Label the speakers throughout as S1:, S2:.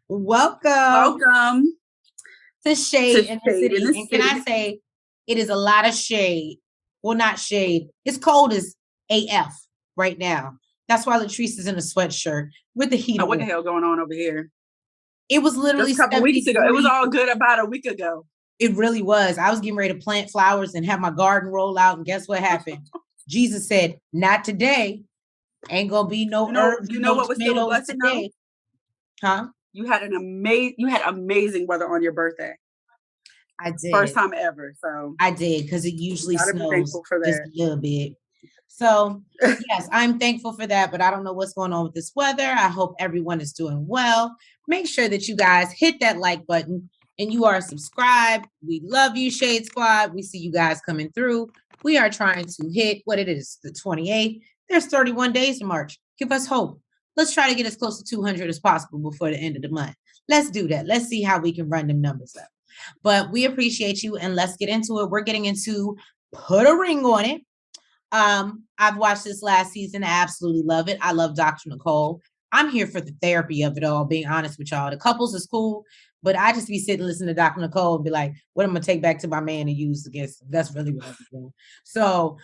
S1: Welcome
S2: to Shade in the City. And can I say, it is a lot of shade. Well, not shade. It's cold as AF right now. That's why Latrice is in a sweatshirt with the heat.
S1: What the hell going on over here?
S2: It was literally
S1: just a couple weeks ago. It was all good about a week ago.
S2: It really was. I was getting ready to plant flowers and have my garden roll out. And guess what happened? Jesus said, not today. Ain't going to be no herbs.
S1: You know what was still a blessing today.
S2: Huh?
S1: You had amazing weather on your birthday.
S2: I did.
S1: First time ever. So
S2: I did, because it usually snows just a little bit. So yes, I'm thankful for that, but I don't know what's going on with this weather. I hope everyone is doing well. Make sure that you guys hit that like button and you are subscribed. We love you, Shade Squad. We see you guys coming through. We are trying to hit what it is, the 28th. There's 31 days to March. Give us hope. Let's try to get as close to 200 as possible before the end of the month. Let's do that. Let's see how we can run them numbers up. But we appreciate you, and let's get into it. We're getting into Put a Ring on It. I've watched this last season. I absolutely love it. I love Dr. Nicole. I'm here for the therapy of it all, being honest with y'all. The couples is cool, but I just be sitting listening to Dr. Nicole and be like, what am I going to take back to my man and use against him? That's really what I'm doing. So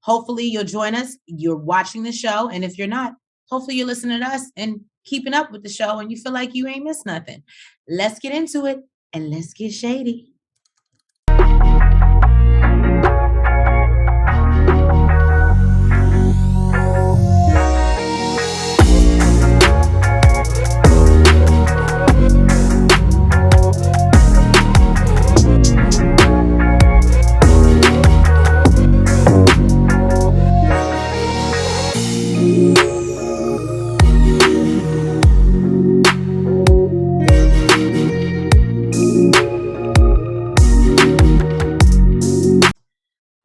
S2: hopefully you'll join us. You're watching the show, and if you're not, hopefully you're listening to us and keeping up with the show and you feel like you ain't missed nothing. Let's get into it and let's get shady.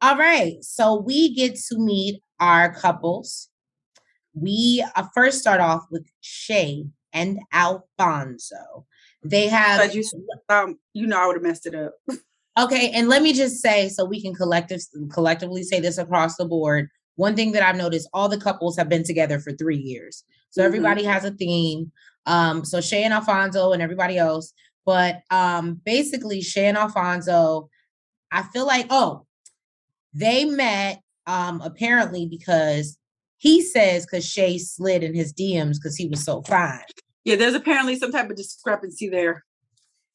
S2: All right, so we get to meet our couples. We first start off with Shay and Alfonso. They have,
S1: I would have messed it up.
S2: Okay, and let me just say, so we can collectively say this across the board. One thing that I've noticed, all the couples have been together for 3 years. So everybody has a theme. So Shay and Alfonso and everybody else. But basically, Shay and Alfonso, I feel like, they met apparently because he says because Shay slid in his DMs because he was so fine.
S1: Yeah, there's apparently some type of discrepancy there.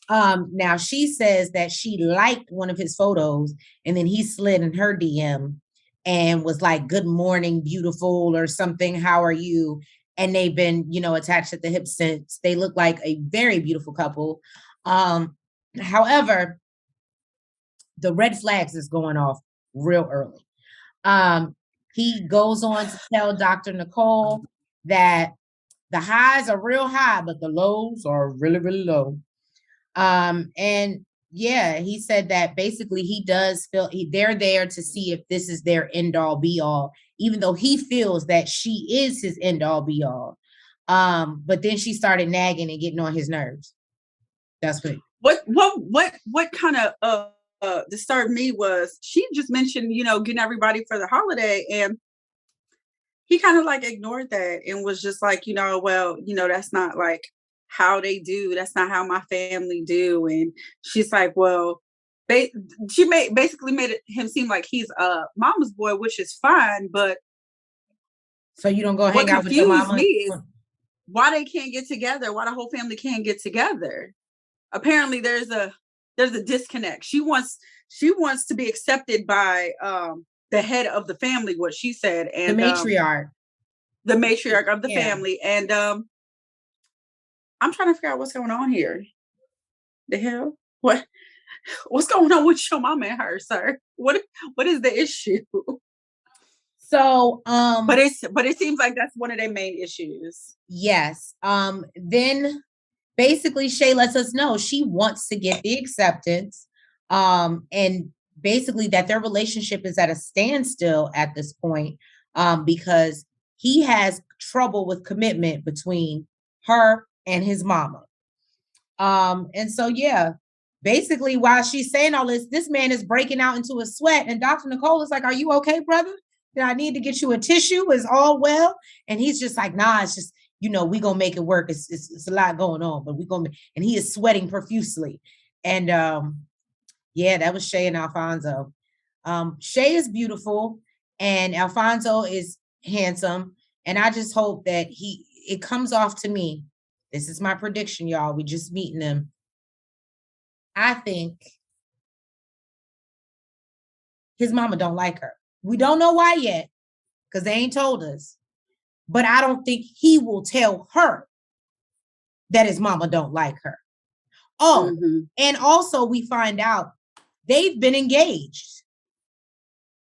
S2: Now she says that she liked one of his photos and then he slid in her DM and was like, good morning, beautiful, or something. How are you? And they've been, attached at the hip since. They look like a very beautiful couple. However, the red flags is going off real early. He goes on to tell Dr. Nicole that the highs are real high, but the lows are really, really low. And yeah, he said that basically he does feel they're there to see if this is their end all be all, even though he feels that she is his end all be all. But then she started nagging and getting on his nerves. That's
S1: what kind of disturbed me was she just mentioned, getting everybody for the holiday, and he kind of like ignored that and was just like, that's not like how they do. That's not how my family do. And she's like, well, she basically made him seem like he's a mama's boy, which is fine. But
S2: so you don't go hang out with your mama?
S1: Me is why they can't get together? Why the whole family can't get together? Apparently, there's a disconnect. She wants to be accepted by the head of the family, what she said, and
S2: the matriarch
S1: of the family. And I'm trying to figure out what's going on here. The hell? What's going on with your mama and her, sir? What is the issue?
S2: So
S1: but it seems like that's one of their main issues.
S2: Yes. Then basically Shay lets us know she wants to get the acceptance, and basically that their relationship is at a standstill at this point, because he has trouble with commitment between her and his mama. And so, yeah, basically while she's saying all this man is breaking out into a sweat, and Dr. Nicole is like, are you okay, brother? Did I need to get you a tissue? Is all well? And he's just like, nah, it's just, we gonna make it work. It's a lot going on, but and he is sweating profusely. And yeah, that was Shay and Alfonso. Shay is beautiful and Alfonso is handsome. And I just hope that it comes off to me. This is my prediction, y'all. We just meeting them. I think his mama don't like her. We don't know why yet, because they ain't told us. But I don't think he will tell her that his mama don't like her. Oh, and also we find out they've been engaged.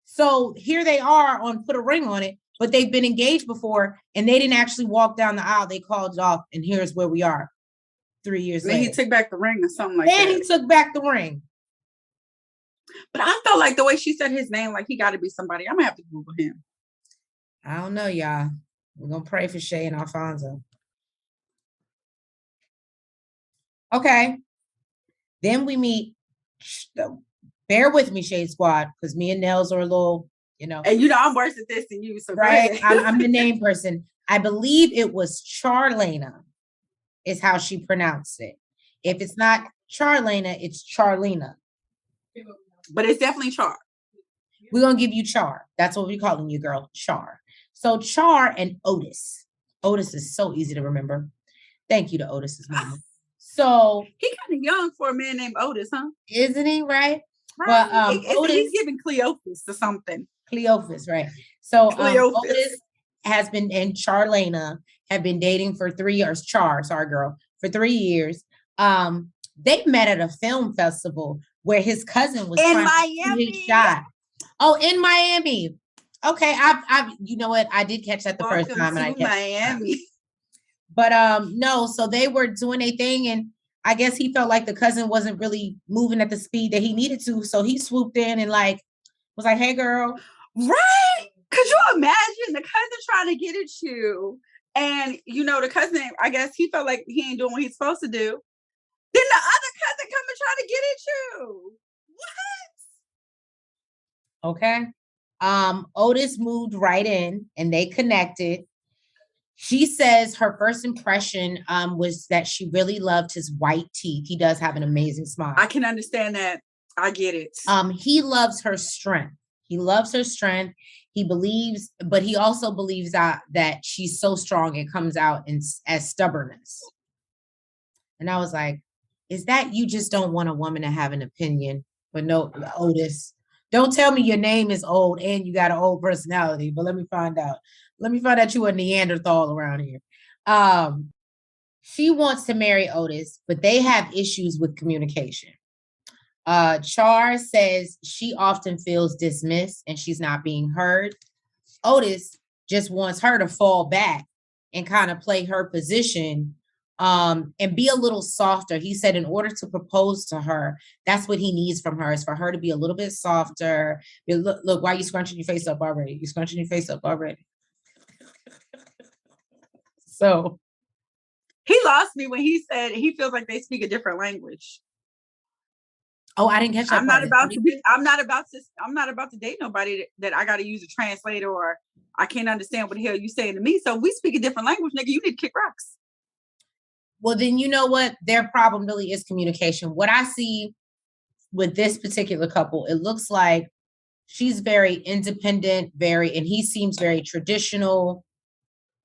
S2: So here they are on Put a Ring on It, but they've been engaged before and they didn't actually walk down the aisle. They called it off, and here's where we are 3 years later.
S1: He took back the ring or something like that.
S2: And he took back the ring.
S1: But I felt like the way she said his name, like he got to be somebody. I'm going to have to Google him.
S2: I don't know, y'all. We're going to pray for Shay and Alfonso. Okay. Then we meet, bear with me, Shade Squad, because me and Nels are a little,
S1: And I'm worse at this than you. So
S2: right. I'm the name person. I believe it was Charlena is how she pronounced it. If it's not Charlena, it's Charlena.
S1: But it's definitely Char.
S2: We're going to give you Char. That's what we're calling you, girl. Char. So Char and Otis. Otis is so easy to remember. Thank you to Otis's mama. So
S1: he kind of young for a man named Otis, huh?
S2: Isn't he? Right.
S1: But he's giving Cleophas or something.
S2: Cleophas, right? So Otis has been and Charlena have been dating for 3 years. Char, sorry, girl, for 3 years. They met at a film festival where his cousin was
S1: in Miami.
S2: His shot. Oh, in Miami. Okay, I you know what? I did catch that the first time, and I kept
S1: Miami.
S2: But no, so they were doing a thing, and I guess he felt like the cousin wasn't really moving at the speed that he needed to, so he swooped in and was like, "Hey, girl."
S1: Right? Could you imagine the cousin trying to get at you, and the cousin? I guess he felt like he ain't doing what he's supposed to do. Then the other cousin come and try to get at you. What?
S2: Okay. Otis moved right in, and they connected. She says her first impression was that she really loved his white teeth. He does have an amazing smile.
S1: I can understand that. I get it.
S2: He loves her strength. He loves her strength. He believes, but he also believes that she's so strong it comes out as stubbornness. And I was like, is that you just don't want a woman to have an opinion? But no, Otis, don't tell me your name is old and you got an old personality, but let me find out. Let me find out you a Neanderthal around here. She wants to marry Otis, but they have issues with communication. Char says she often feels dismissed and she's not being heard. Otis just wants her to fall back and kind of play her position and be a little softer. He said in order to propose to her, that's what he needs from her, is for her to be a little bit softer. Look, why are you scrunching your face up already? You're scrunching your face up already. So
S1: he lost me when he said he feels like they speak a different language.
S2: Oh, I didn't catch that.
S1: I'm not about to date nobody that I got to use a translator or I can't understand what the hell you saying to me. So we speak a different language, nigga. You need to kick rocks.
S2: Well, then you know what? Their problem really is communication. What I see with this particular couple, it looks like she's very independent, and he seems very traditional,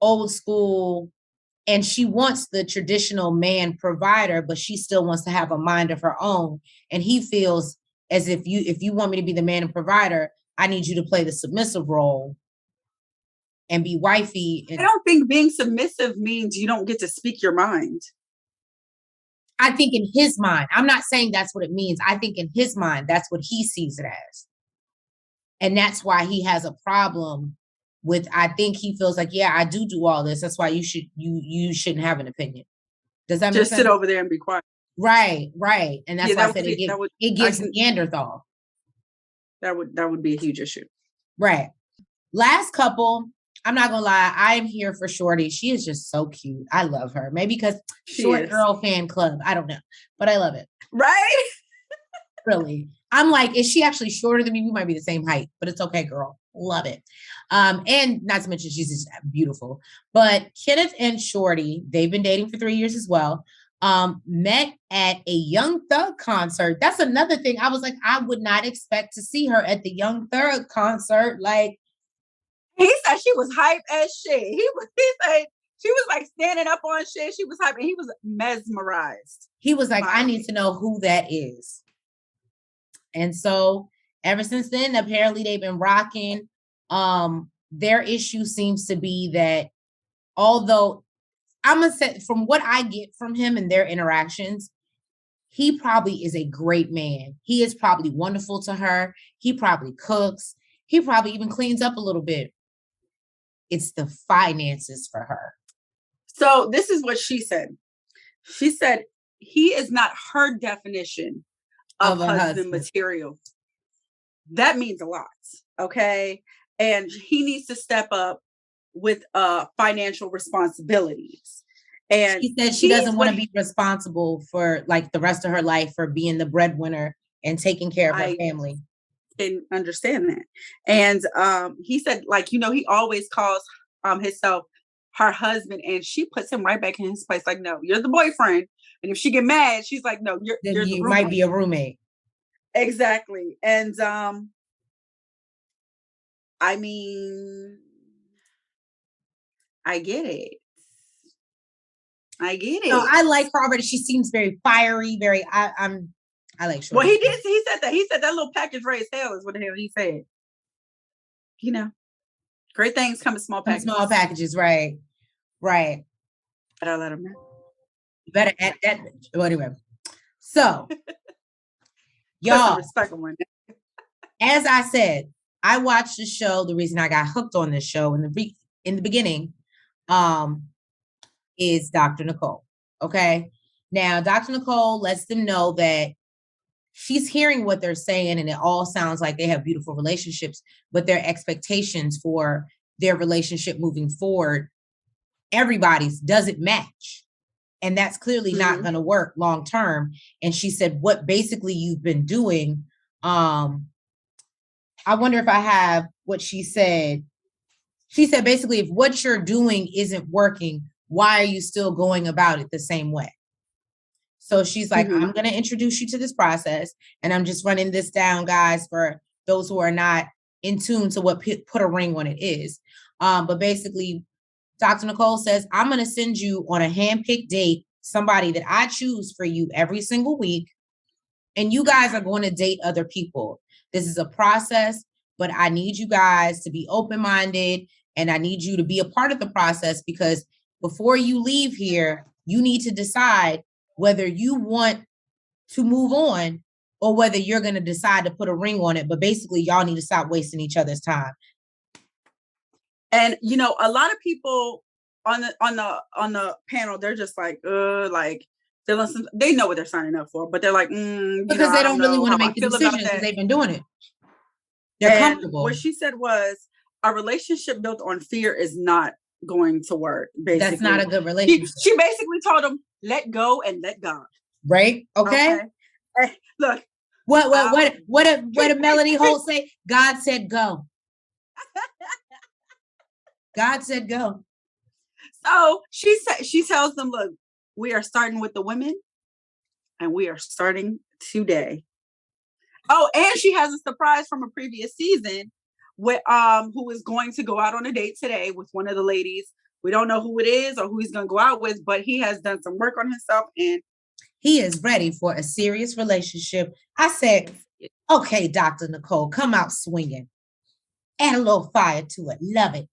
S2: old school, and she wants the traditional man provider, but she still wants to have a mind of her own. And he feels as if you want me to be the man and provider, I need you to play the submissive role and be wifey.
S1: I don't think being submissive means you don't get to speak your mind.
S2: I think in his mind, I'm not saying that's what it means. I think in his mind, that's what he sees it as. And that's why he has a problem with, I think he feels like, yeah, I do all this. That's why you shouldn't have an opinion. Does that make sense?
S1: Just sit over there and be quiet.
S2: Right. And that's why I said it gives Neanderthal.
S1: That would be a huge issue.
S2: Right. Last couple, I'm not gonna lie, I'm here for Shorty. She is just so cute. I love her. Maybe because short girl fan club. I don't know, but I love it.
S1: Right?
S2: Really. I'm like, is she actually shorter than me? We might be the same height, but it's okay, girl. Love it. And not to mention she's just beautiful. But Kenneth and Shorty, they've been dating for 3 years as well. Met at a Young Thug concert. That's another thing. I was like, I would not expect to see her at the Young Thug concert. Like,
S1: he said she was hype as shit. He said she was like standing up on shit. She was hype and he was mesmerized.
S2: He was like, I need to know who that is. And so ever since then, apparently they've been rocking. Their issue seems to be that although I'm gonna say from what I get from him and their interactions, he probably is a great man. He is probably wonderful to her. He probably cooks. He probably even cleans up a little bit. It's the finances for her.
S1: So this is what she said. She said he is not her definition of husband material. That means a lot. Okay. And he needs to step up with financial responsibilities. And
S2: she said she doesn't want to be responsible for like the rest of her life for being the breadwinner and taking care of her family.
S1: Can understand that. And he said, like, you know, he always calls himself her husband, and she puts him right back in his place. Like, no, you're the boyfriend. And if she get mad, she's like, no, you're the
S2: might be a roommate.
S1: Exactly. And I mean, I get it.
S2: No, I like her already. She seems very fiery, very I like Shorty.
S1: Well, he did. He said that. He said that little package raised hell is what the hell he said. You know, great things come in small packages.
S2: Small packages, right. Right.
S1: Better let him know.
S2: You better add that. Well, anyway. So, y'all, as I said, I watched the show. The reason I got hooked on this show in the beginning is Dr. Nicole. Okay. Now, Dr. Nicole lets them know that she's hearing what they're saying, and it all sounds like they have beautiful relationships, but their expectations for their relationship moving forward, everybody's doesn't match. And that's clearly not going to work long term. And she said, what basically you've been doing, I wonder if I have what she said. She said, basically, if what you're doing isn't working, why are you still going about it the same way? So she's like, I'm going to introduce you to this process. And I'm just running this down, guys, for those who are not in tune to what Putaringonit is. But basically, Dr. Nicole says, I'm going to send you on a handpicked date, somebody that I choose for you every single week. And you guys are going to date other people. This is a process, but I need you guys to be open-minded, and I need you to be a part of the process, because before you leave here, you need to decide whether you want to move on or whether you're going to decide to put a ring on it. But basically, y'all need to stop wasting each other's time.
S1: And, you know, a lot of people on the panel, they're just like they know what they're signing up for, but they're like,
S2: because they don't really want to make the decisions because they've been doing it. They're comfortable.
S1: What she said was, a relationship built on fear is not going to work. Basically,
S2: that's not a good relationship.
S1: She basically told them, let go and let God.
S2: Right? Okay.
S1: Hey, look.
S2: What did Melody Holt say? God said go. God said go.
S1: So she tells them, look, we are starting with the women, and we are starting today. Oh, and she has a surprise from a previous season with who is going to go out on a date today with one of the ladies. We don't know who it is or who he's going to go out with, but he has done some work on himself and
S2: he is ready for a serious relationship. I said, okay, Dr. Nicole, come out swinging. Add a little fire to it. Love it.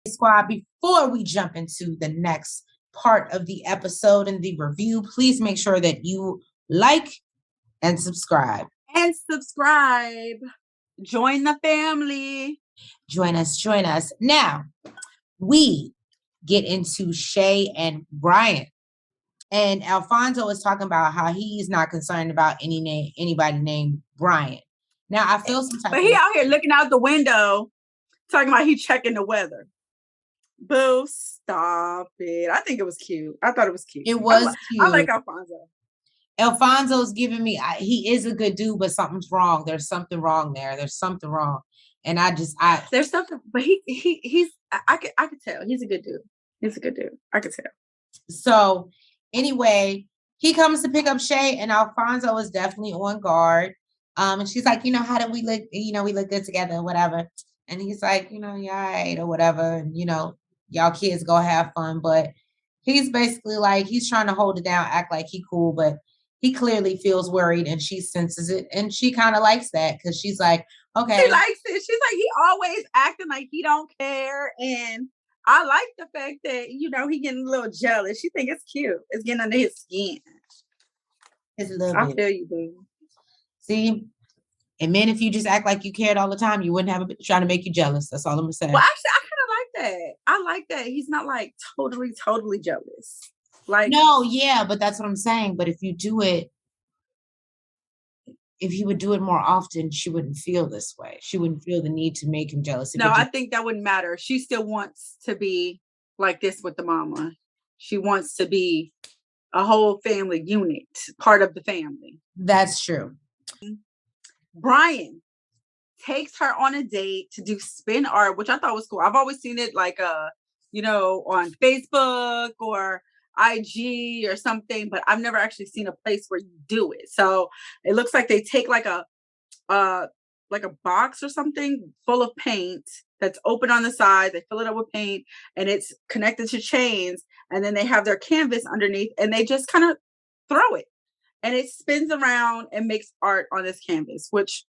S2: Squad, before we jump into the next part of the episode and the review, please make sure that you like and subscribe.
S1: Join the family.
S2: Join us. Now, we get into Shay and Brian. And Alfonso is talking about how he's not concerned about anybody named Brian. Now, I feel some type
S1: But he out here looking out the window, talking about he checking the weather. Boo, stop it. I think it was cute. I thought it was cute.
S2: It was cute.
S1: I like Alfonso.
S2: Alfonso's giving me, he is a good dude, but something's wrong. There's something wrong there. There's something wrong. And
S1: there's something, but he's I could tell he's a good dude. He's a good dude. I could tell.
S2: So anyway, he comes to pick up Shay, and Alfonso is definitely on guard. And she's like, how do we look? We look good together, whatever. And he's like, yeah, all right, or whatever. And y'all kids go have fun. But he's basically like, he's trying to hold it down, act like he cool, but he clearly feels worried, and she senses it, and she kind of likes that because she's like, okay.
S1: She likes it. She's like, he always acting like he don't care. And I like the fact that, he getting a little jealous. She think it's cute. It's getting under his skin.
S2: It's a little
S1: bit.
S2: I
S1: feel you, boo.
S2: See? And men, if you just act like you cared all the time, you wouldn't have a bitch trying to make you jealous. That's all I'm going to say.
S1: Well, actually, I kind of like that. I like that. He's not like totally jealous. Like,
S2: no, yeah, but that's what I'm saying. But if you do it, if he would do it more often, she wouldn't feel this way. She wouldn't feel the need to make him jealous.
S1: No, I think that wouldn't matter. She still wants to be like this with the mama. She wants to be a whole family unit, part of the family.
S2: That's true.
S1: Brian takes her on a date to do spin art, which I thought was cool. I've always seen it like on Facebook or IG or something, but I've never actually seen a place where you do it. So it looks like they take like a box or something full of paint that's open on the side. They fill it up with paint and it's connected to chains, and then they have their canvas underneath and they just kind of throw it and it spins around and makes art on this canvas, which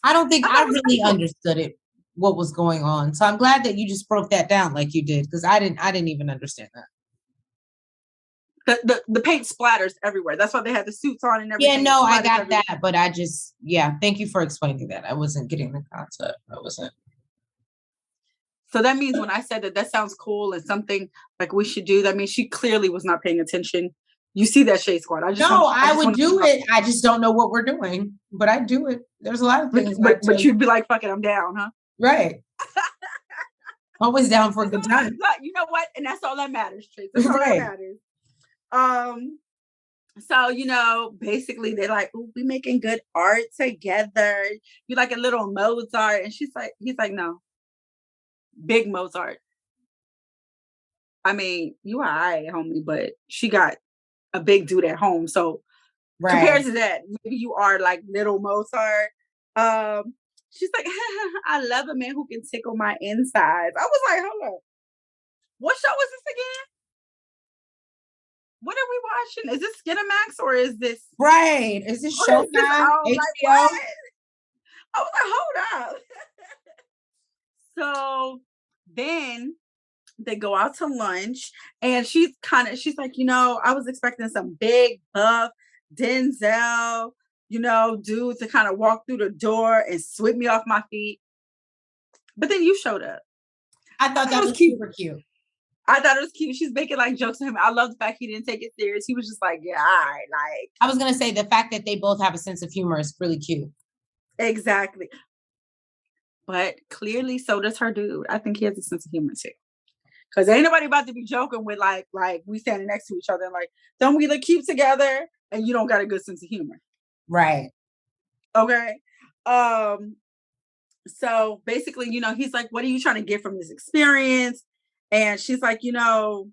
S2: I don't think I really understood it, what was going on. So I'm glad that you just broke that down like you did, because I didn't even understand that.
S1: The paint splatters everywhere. That's why they had the suits on and everything.
S2: Yeah, no, I got everywhere. That, but thank you for explaining that. I wasn't getting the concept. I wasn't.
S1: So that means when I said that sounds cool and something like we should do, that means she clearly was not paying attention. You see that, Shade Squad.
S2: I would do it. I just don't know what we're doing, but I do it. There's a lot of things.
S1: But you'd be like, fuck it, I'm down, huh?
S2: Right. Always down for a good time.
S1: You know what? And that's all that matters, Trace. That's all that matters. So, basically they're like, "Ooh, we making good art together. You like a little Mozart?" And he's like, "No. Big Mozart. I mean, you all right, homie, but she got a big dude at home. So compared to that, maybe you are like little Mozart." She's like, "I love a man who can tickle my insides." I was like, hold up. What show is this again? What are we watching? Is this Skinamax or is this
S2: right? Is this Showtime? HBO?
S1: I was like, hold up. So then they go out to lunch and she's like, I was expecting some big buff Denzel, dude to kind of walk through the door and sweep me off my feet. But then you showed up.
S2: I thought that was super cute.
S1: I thought it was cute. She's making like jokes to him. I love the fact he didn't take it serious. He was just like, yeah, all right. Like,
S2: I was going to say the fact that they both have a sense of humor is really cute.
S1: Exactly. But clearly so does her dude. I think he has a sense of humor too. Because ain't nobody about to be joking with like we standing next to each other and like, don't we look cute together? And you don't got a good sense of humor.
S2: Right.
S1: Okay. So basically, he's like, what are you trying to get from this experience? And she's like, the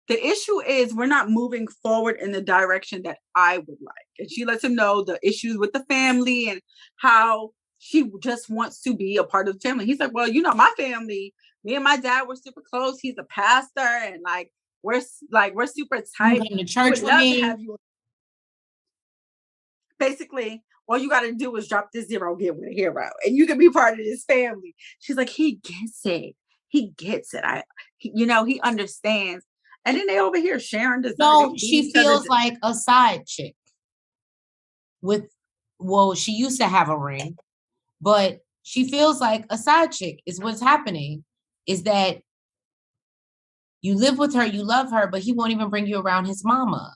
S1: issue is we're not moving forward in the direction that I would like. And she lets him know the issues with the family and how she just wants to be a part of the family. He's like, well, my family, me and my dad were super close. He's a pastor and we're super tight.
S2: You come to church with me.
S1: Basically, all you got to do is drop this zero, get with a hero, and you can be part of this family. She's like, he gets it. He gets it. He understands. And then they over here sharing this.
S2: No, she feels like a side chick. She used to have a ring, but she feels like a side chick is what's happening. Is that you live with her, you love her, but he won't even bring you around his mama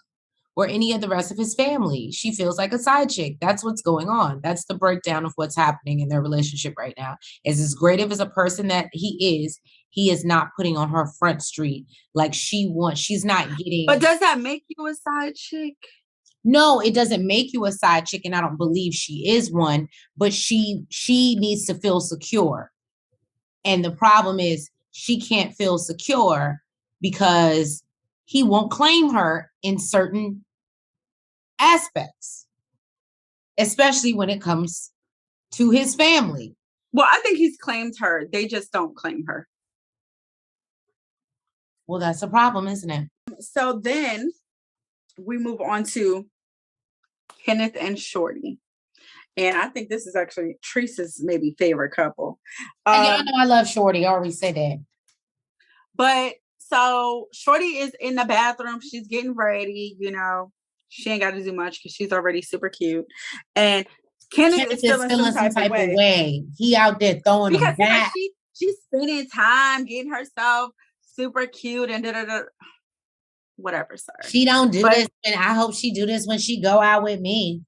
S2: or any of the rest of his family. She feels like a side chick. That's what's going on. That's the breakdown of what's happening in their relationship right now. Is as great of as a person that he is not putting on her front street like she wants. She's not getting.
S1: But does that make you a side chick?
S2: No, it doesn't make you a side chick, and I don't believe she is one, but she needs to feel secure. And the problem is she can't feel secure because he won't claim her in certain aspects, especially when it comes to his family.
S1: Well, I think he's claimed her. They just don't claim her.
S2: Well, that's a problem, isn't it?
S1: So then we move on to Kenneth and Shorty. And I think this is actually Teresa's maybe favorite couple.
S2: Yeah, I know I love Shorty. I already said that.
S1: But so Shorty is in the bathroom. She's getting ready. You know, she ain't got to do much because she's already super cute. And Kenneth is feeling some type of way.
S2: He out there throwing them back.
S1: Like she's spending time getting herself super cute and da-da-da. Whatever, sir.
S2: She don't do this, and I hope she do this when she go out with me.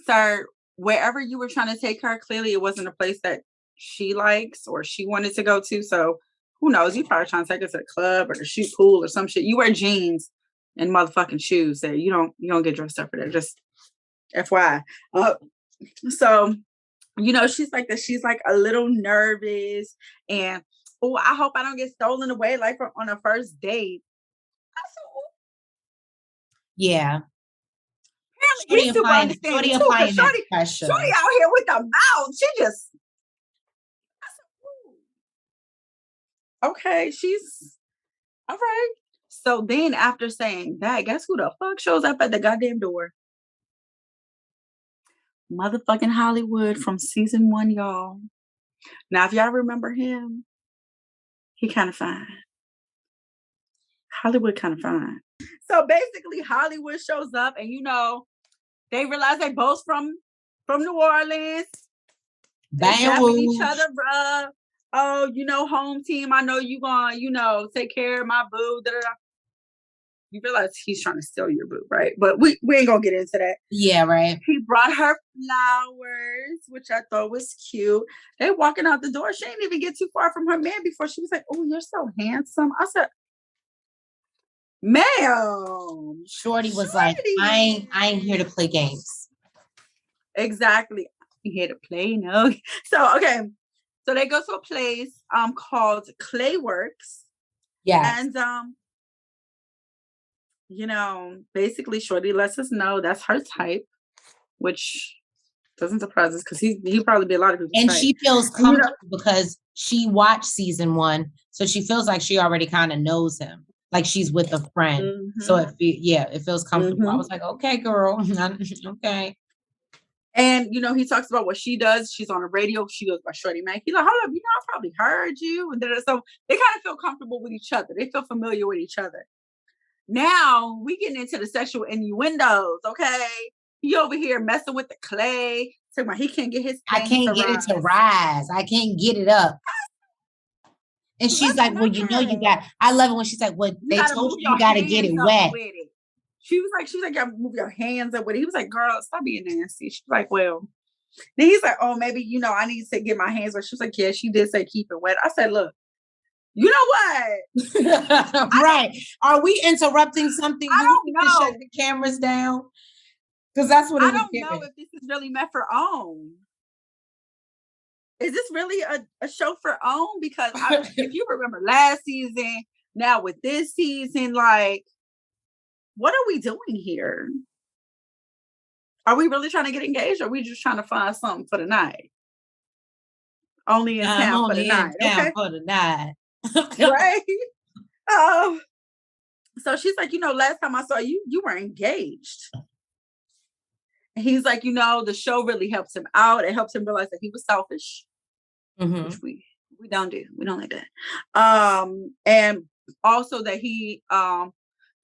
S1: Sir, wherever you were trying to take her, clearly it wasn't a place that she likes or she wanted to go to. So who knows? You probably trying to take us to the club or the shoe pool or some shit. You wear jeans and motherfucking shoes there. You don't get dressed up for that. Just FYI. So, you know, she's like this. She's like a little nervous and I hope I don't get stolen away like on a first date.
S2: Yeah.
S1: Shorty applying that pressure. Shorty out here with the mouth. She just okay. She's all right. So then after saying that, guess who the fuck shows up at the goddamn door? Motherfucking Hollywood from season 1, y'all. Now, if y'all remember him, he kind of fine. Hollywood kind of fine. So basically, Hollywood shows up, and you know, they realize they both from New Orleans. They're each other up. Oh, you know, home team. I know you gonna, you know, take care of my boo. Da, da, da. You realize he's trying to steal your boo, right? But we ain't gonna get into that.
S2: Yeah, right.
S1: He brought her flowers, which I thought was cute. They walking out the door. She didn't even get too far from her man before she was like, "Oh, you're so handsome." I said, "Ma'am."
S2: Shorty was like, I ain't here to play games.
S1: Exactly. I'm here to play, no. So okay. So they go to a place called Clayworks.
S2: Yeah.
S1: And you know, basically Shorty lets us know that's her type, which doesn't surprise us because he'd probably be a lot of people's
S2: and
S1: type.
S2: She feels comfortable because she watched season 1, so she feels like she already kind of knows him, like she's with a friend. Mm-hmm. So it feels comfortable. Mm-hmm. I was like, okay, girl, okay.
S1: And you know, he talks about what she does. She's on the radio. She goes by Shorty Mac. He's like, hold up, you know, I probably heard you. And so they kind of feel comfortable with each other. They feel familiar with each other. Now we getting into the sexual innuendos, okay? He over here messing with the clay. Talking about he can't get his
S2: I can't get it to rise. I can't get it up. And she's like, well, you know, you got, I love it when she's like, well, they told you got to get it wet.
S1: She was like, you gotta move your hands up with it. He was like, girl, stop being nasty. She's like, well, then he's like, oh, maybe, you know, I need to get my hands wet. She was like, yeah, she did say keep it wet. I said, look, you know what?
S2: Right. Are we interrupting something?
S1: I don't know.
S2: Shut the cameras down. Because that's what
S1: I don't know if this is really meant for OWN. Is this really a show for OWN? Because if you remember last season, now with this season, like, what are we doing here? Are we really trying to get engaged? Or are we just trying to find something for the night? Only in town for the night. Okay.
S2: For the night.
S1: Right? So she's like, you know, last time I saw you, you were engaged. And he's like, you know, the show really helps him out. It helps him realize that he was selfish, which we don't do. We don't like that. And also that he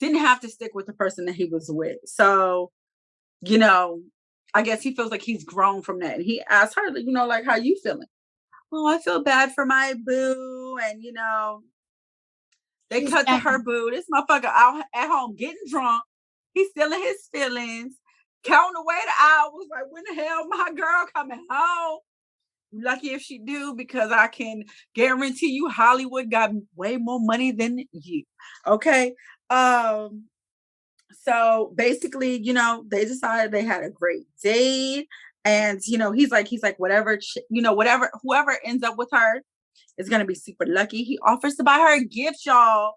S1: didn't have to stick with the person that he was with. So, you know, I guess he feels like he's grown from that. And he asked her, you know, like, how you feeling? Oh, I feel bad for my boo. And, you know, they cut to her boo. This motherfucker out at home getting drunk. He's still in his feelings. Counting away the hours. Like, when the hell my girl coming home? Lucky if she do, because I can guarantee you Hollywood got way more money than you. Okay. So basically, they decided they had a great date. And, he's like, whatever, whatever, whoever ends up with her is going to be super lucky. He offers to buy her a gift, y'all.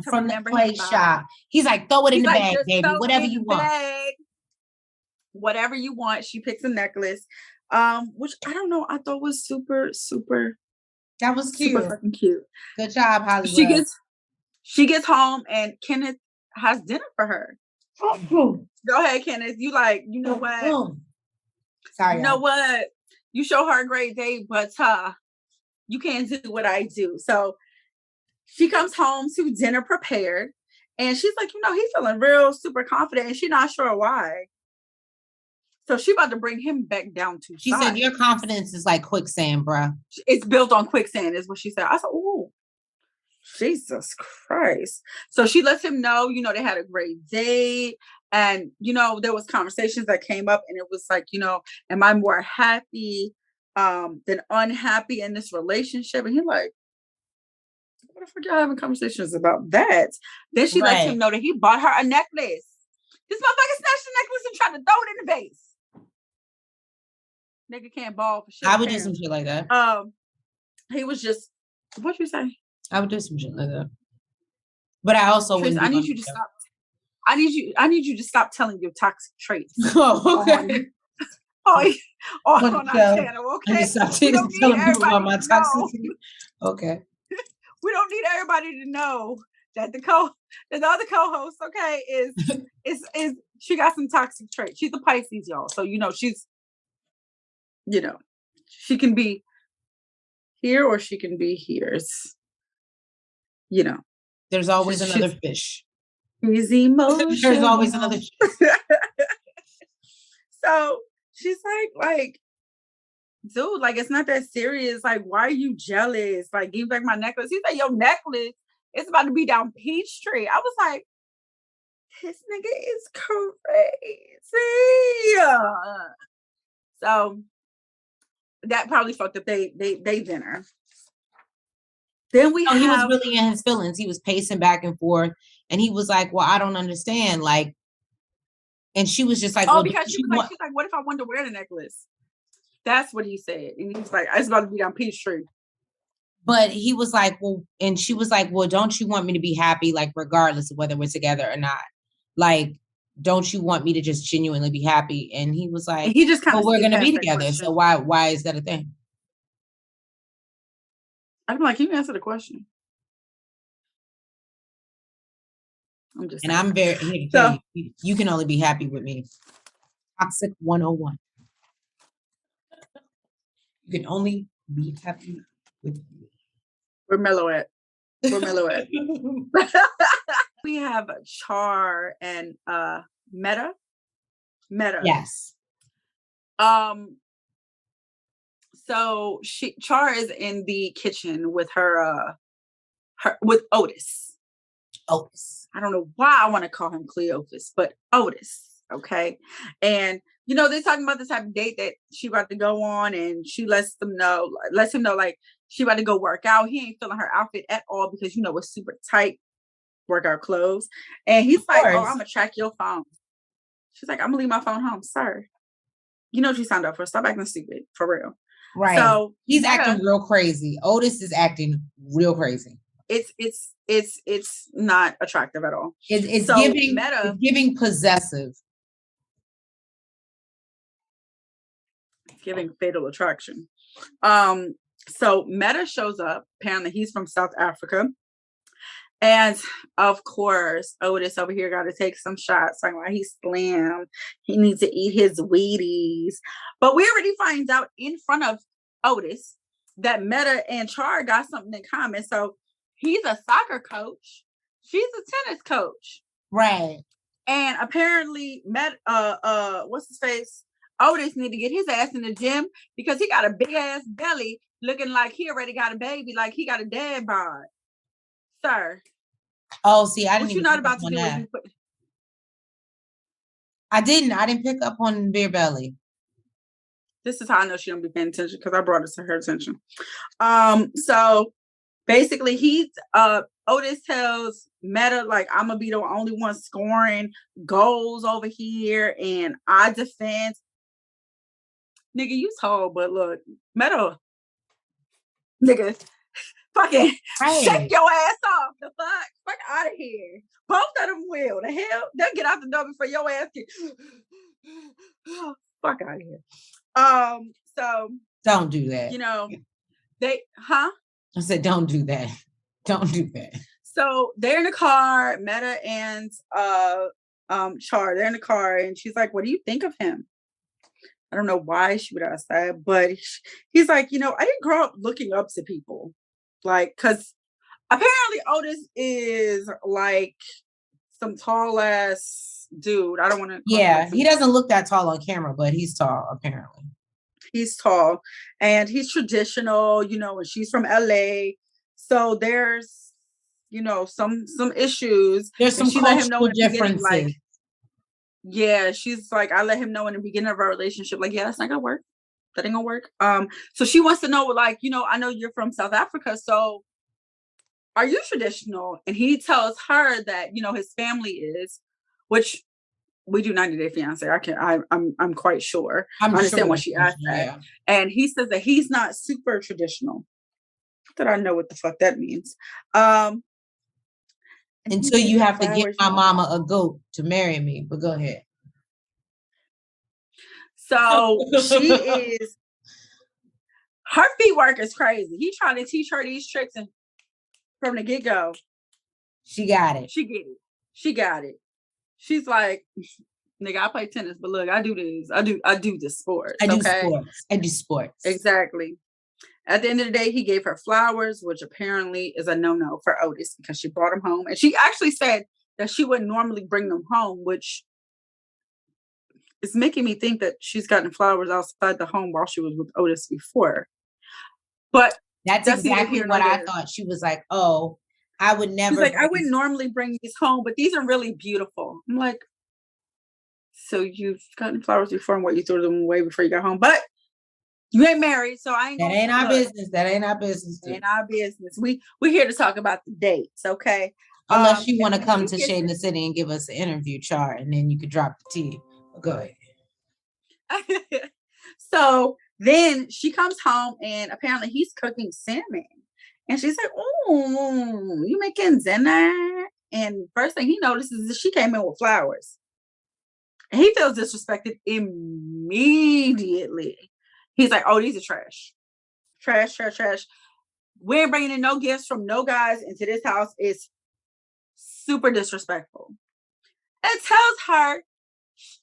S2: From the toy shop. He's like, throw it in the bag, baby. Whatever you want.
S1: Bag. Whatever you want. She picks a necklace, which I don't know. I thought was super, super.
S2: That was cute.
S1: Super fucking cute.
S2: Good job, Hollywood.
S1: She gets home and Kenneth has dinner for her. Go ahead, Kenneth. You know what?
S2: Sorry.
S1: You know what? You show her a great day, but you can't do what I do. So she comes home to dinner prepared, and she's like, he's feeling real super confident, and she's not sure why. So she about to bring him back down to.
S2: She said, "Your confidence is like quicksand, bruh.
S1: It's built on quicksand," is what she said. I said, "Oh, Jesus Christ!" So she lets him know, they had a great date, and there was conversations that came up, and it was like, am I more happy than unhappy in this relationship? And he's like, what the fuck y'all having conversations about that? Then she lets him know that he bought her a necklace. This motherfucker snatched the necklace and tried to throw it in the vase. Nigga can't ball for shit.
S2: I would do some shit like that.
S1: He was just, what you say?
S2: I would do some shit like that. But I also wouldn't.
S1: I need you to stop. I need you to stop telling your toxic traits.
S2: Oh, okay.
S1: On our channel, okay?
S2: Stop telling people about my toxicity. Okay.
S1: We don't need everybody to know that the other co-host, okay, is she got some toxic traits. She's a Pisces, y'all. So she's, she can be here or she can be here. It's,
S2: there's always another fish.
S1: He's emotional.
S2: There's always another fish.
S1: So she's like, dude, it's not that serious. Like, why are you jealous? Like, give back my necklace. He said, your necklace is about to be down Peachtree. I was like, this nigga is crazy. So that probably fucked up they dinner. Then he
S2: was really in his feelings. He was pacing back and forth, and he was like, well, I don't understand. Like, and she was just like,
S1: because she's like, what if I wanted to wear the necklace? That's what he said. And he was like, it's about to be down Peachtree.
S2: But he was like, well, and she was like, well, don't you want me to be happy, like, regardless of whether we're together or not? Like, don't you want me to just genuinely be happy? And he was like,
S1: he just
S2: well, we're going to be together. Question. So why is that a thing?
S1: I'm like, can you answer the question?
S2: I'm very here to tell you can only be happy with me. Toxic 101. You can only be happy with me.
S1: We're mellow at. We have Char and Meta.
S2: Yes.
S1: So Char is in the kitchen with her with Otis. I don't know why I want to call him Cleophas, but Otis. Okay. And they're talking about the type of date that she about to go on, and she lets him know like she about to go work out. He ain't feeling her outfit at all because it's super tight workout clothes. And he's like, oh, I'm gonna track your phone. She's like, I'm gonna leave my phone home, sir. You know what you signed up for. Stop acting stupid, for real.
S2: Right. So he's acting real crazy. Otis is acting real crazy.
S1: It's not attractive at all.
S2: It's giving possessive.
S1: Giving fatal attraction. So Meta shows up. Apparently he's from South Africa. And of course, Otis over here got to take some shots talking about he's slim. He needs to eat his Wheaties. But we already find out in front of Otis that Meta and Char got something in common. So he's a soccer coach. She's a tennis coach.
S2: Right.
S1: And apparently what's his face? Otis need to get his ass in the gym because he got a big ass belly looking like he already got a baby, like he got a dad bod. Sir.
S2: Oh, see, I didn't.
S1: What you not about to do?
S2: I didn't pick up on beer belly.
S1: This is how I know she don't be paying attention because I brought it to her attention. So basically Otis tells Meta, like, I'm gonna be the only one scoring goals over here, and I defend. Nigga, you tall, but look, Meta, nigga, fucking shake your ass off. The fuck out of here. Both of them will. The hell, they'll get out the door before your ass get. Fuck out of here. So
S2: don't do that.
S1: You know, I
S2: said, don't do that. Don't do that.
S1: So they're in the car, Meta and Char, they're in the car, and she's like, what do you think of him? I don't know why she would ask that, but he's like, you know, I didn't grow up looking up to people. Like, because apparently Otis is like some tall ass dude. I don't want to.
S2: Yeah, he doesn't look that tall on camera, but he's tall, apparently.
S1: He's tall and he's traditional, you know, and she's from LA. So there's, you know, some issues.
S2: There's some cultural differences.
S1: Like, yeah, she's like, I let him know in the beginning of our relationship, like, yeah, that's not gonna work. That ain't gonna work. So she wants to know, like, you know, I know you're from South Africa, so are you traditional? And he tells her that, you know, his family is, which we do 90 Day Fiance. I'm quite sure. I understand why she asked that. Yeah. And he says that he's not super traditional. Not that I know what the fuck that means.
S2: Until you have to get my mama a goat to marry me. But go ahead.
S1: So she is, her feet work is crazy. He's trying to teach her these tricks, and from the get-go,
S2: she got it.
S1: She got it. She's like, nigga, I play tennis, but look, I do this. I do the sports.
S2: I do sports.
S1: Exactly. At the end of the day, he gave her flowers, which apparently is a no-no for Otis because she brought him home. And she actually said that she wouldn't normally bring them home, which is making me think that she's gotten flowers outside the home while she was with Otis before. But
S2: that's exactly what I thought. She was like, oh, I would never.
S1: She's like, I wouldn't normally bring these home, but these are really beautiful. I'm like, so you've gotten flowers before and what, you threw them away before you got home? But you ain't married, so I ain't.
S2: That ain't our business. That ain't our business.
S1: Ain't our business. We're here to talk about the dates, okay?
S2: Unless you want to come to Shadeinthecity and give us an interview chart, and then you could drop the tea. Go
S1: ahead. So then she comes home, and apparently he's cooking salmon, and she's like, "Oh, you making dinner?" And first thing he notices is she came in with flowers, and he feels disrespected immediately. He's like, oh, these are trash. Trash. We ain't bringing in no gifts from no guys into this house. Is super disrespectful. And tells her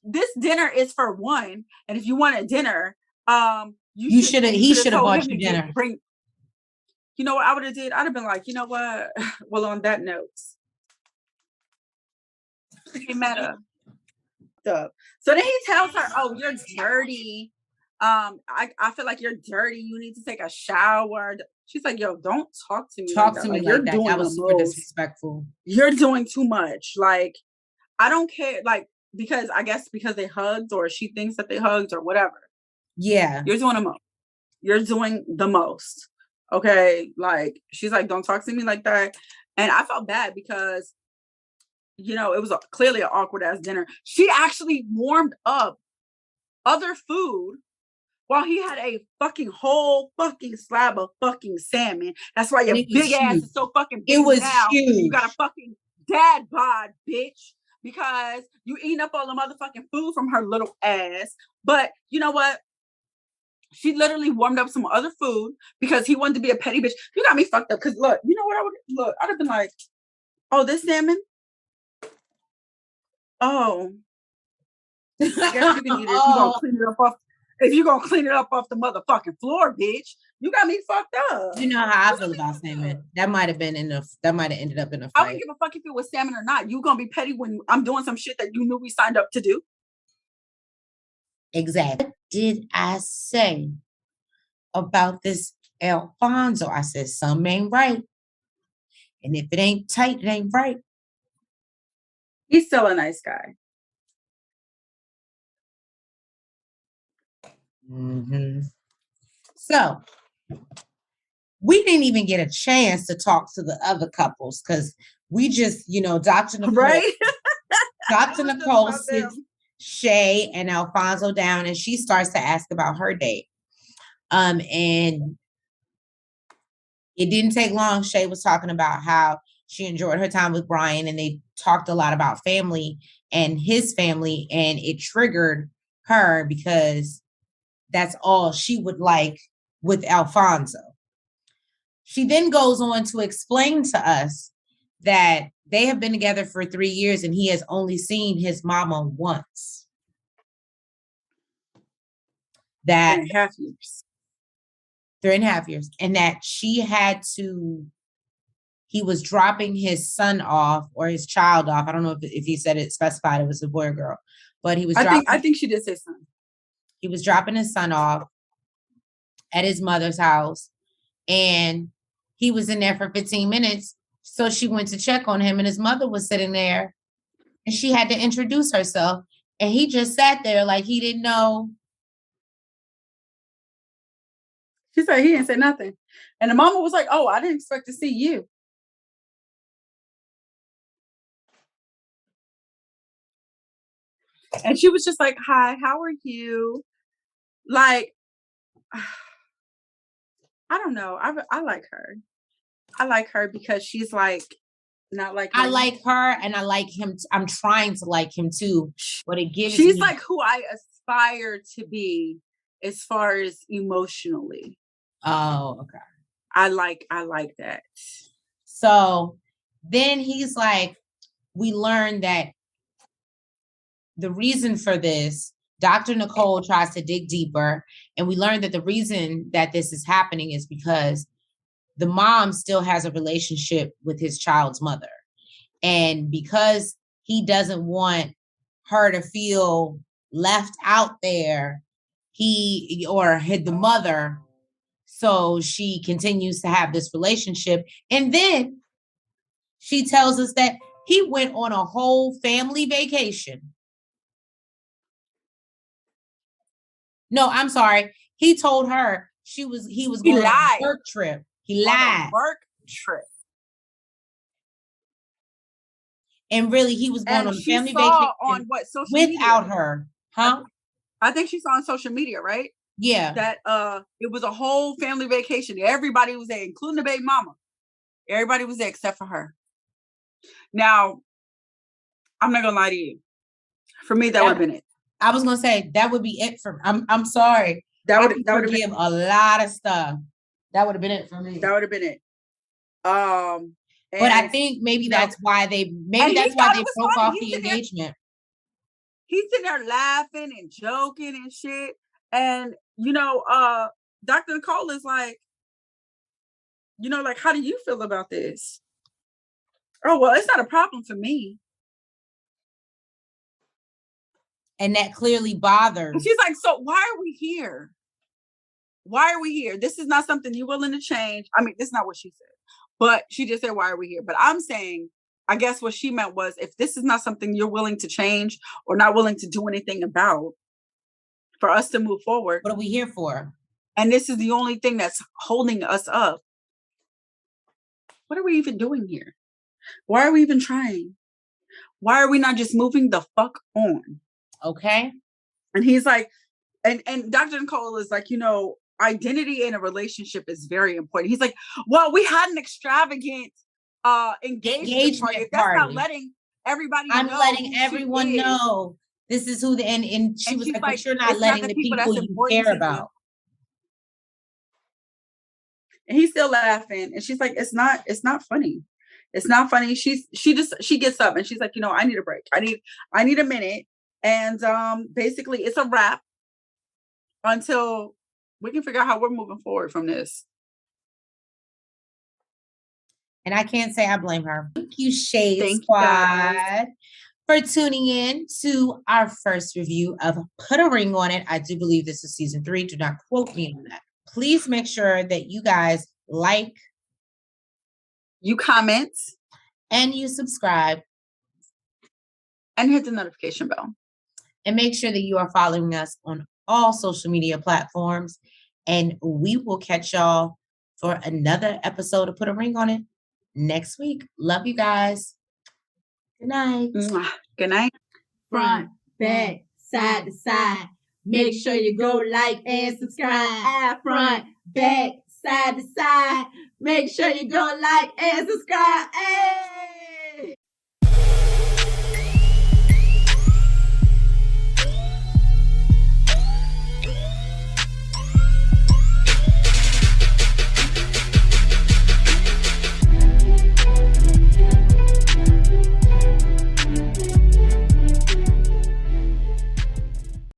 S1: this dinner is for one. And if you want a dinner, he should have bought you dinner. You know what I would have did? I'd have been like, you know what? Well, on that note, it matter. So then he tells her, oh, you're dirty. I feel like you're dirty. You need to take a shower. She's like, yo, don't talk to me.
S2: Talk to me like that. That was super disrespectful.
S1: You're doing too much. Like, I don't care. Like, because I guess because they hugged, or she thinks that they hugged, or whatever.
S2: Yeah.
S1: You're doing the most. You're doing the most. Okay. Like, she's like, don't talk to me like that. And I felt bad because, you know, it was clearly an awkward ass dinner. She actually warmed up other food while he had a fucking whole fucking slab of fucking salmon. That's why your big ass is so fucking big.
S2: It was huge.
S1: You got a fucking dad bod, bitch, because you eating up all the motherfucking food from her little ass. But you know what? She literally warmed up some other food because he wanted to be a petty bitch. You got me fucked up. Because look, you know what I'd have been like, oh, this salmon? Oh. I guess you can eat it if you're gonna clean it up off. If you're gonna clean it up off the motherfucking floor, bitch, you got me fucked up.
S2: You know how I feel about salmon. That might have ended up in a fight.
S1: I wouldn't give a fuck if it was salmon or not. You gonna be petty when I'm doing some shit that you knew we signed up to do.
S2: Exactly. What did I say about this Alfonso? I said something ain't right. And if it ain't tight, it ain't right.
S1: He's still a nice guy.
S2: Mm-hmm. So we didn't even get a chance to talk to the other couples because we just, Dr. Nicole,
S1: right?
S2: Dr. Nicole sits Shay and Alfonso down, and she starts to ask about her date. And it didn't take long. Shay was talking about how she enjoyed her time with Brian, and they talked a lot about family and his family, and it triggered her because that's all she would like with Alfonso. She then goes on to explain to us that they have been together for 3 years and he has only seen his mama once. That
S1: 3.5 years.
S2: 3.5 years. And that he was dropping his son off or his child off. I don't know if he said it specified it was a boy or girl, but he was
S1: I think she did say son.
S2: He was dropping his son off at his mother's house, and he was in there for 15 minutes. So she went to check on him, and his mother was sitting there, and she had to introduce herself. And he just sat there like he didn't know.
S1: She said he didn't say nothing. And the mama was like, oh, I didn't expect to see you. And she was just like, hi, how are you? Like, I don't know. I like her. I like her because she's like, not like
S2: I like her and I like him. I'm trying to like him too. But it gives
S1: she's like who I aspire to be as far as emotionally.
S2: Oh, okay.
S1: I like that.
S2: So then he's like, we learned that the reason for this, Dr. Nicole tries to dig deeper, and we learned that the reason that this is happening is because the mom still has a relationship with his child's mother. And because he doesn't want her to feel left out there, the mother, so she continues to have this relationship. And then she tells us that he went on a whole family vacation. No, I'm sorry. He told her he was going on a work trip. He lied.
S1: Work trip.
S2: And really, he was going on a family vacation
S1: on what social
S2: without
S1: media?
S2: Her. Huh?
S1: I think she saw on social media, right?
S2: Yeah.
S1: That it was a whole family vacation. Everybody was there, including the baby mama. Everybody was there except for her. Now, I'm not gonna lie to you. For me, that would have been it.
S2: I was gonna say that would be it for. I'm sorry. That would have been a lot of stuff. That would have been it for me.
S1: That would have been it.
S2: But I think maybe that's why they broke off the engagement.
S1: He's sitting there laughing and joking and shit. And Dr. Nicole is like, like, how do you feel about this? Oh, well, it's not a problem for me.
S2: And that clearly bothers.
S1: And she's like, so why are we here? Why are we here? This is not something you're willing to change. I mean, this is not what she said. But she just said, why are we here? But I'm saying, I guess what she meant was, if this is not something you're willing to change or not willing to do anything about for us to move forward.
S2: What are we here for?
S1: And this is the only thing that's holding us up. What are we even doing here? Why are we even trying? Why are we not just moving the fuck on?
S2: Okay.
S1: And he's like, and Dr. Nicole is like, identity in a relationship is very important. He's like, well, we had an extravagant engagement party. If that's not letting everybody know. I'm
S2: letting everyone know this is who and she was like, but you're not letting the people you care about.
S1: And he's still laughing. And she's like, it's not funny. It's not funny. She gets up and she's like, I need a break. I need a minute. And basically it's a wrap until we can figure out how we're moving forward from this.
S2: And I can't say I blame her. Thank you, Shade Squad, for tuning in to our first review of Putaringonit. I do believe this is season 3. Do not quote me on that. Please make sure that you guys like,
S1: you comment,
S2: and you subscribe.
S1: And hit the notification bell.
S2: And make sure that you are following us on all social media platforms. And we will catch y'all for another episode of Put a Ring on It next week. Love you guys. Good night.
S1: Good night.
S3: Front, back, side to side. Make sure you go like and subscribe. Front, back, side to side. Make sure you go like and subscribe.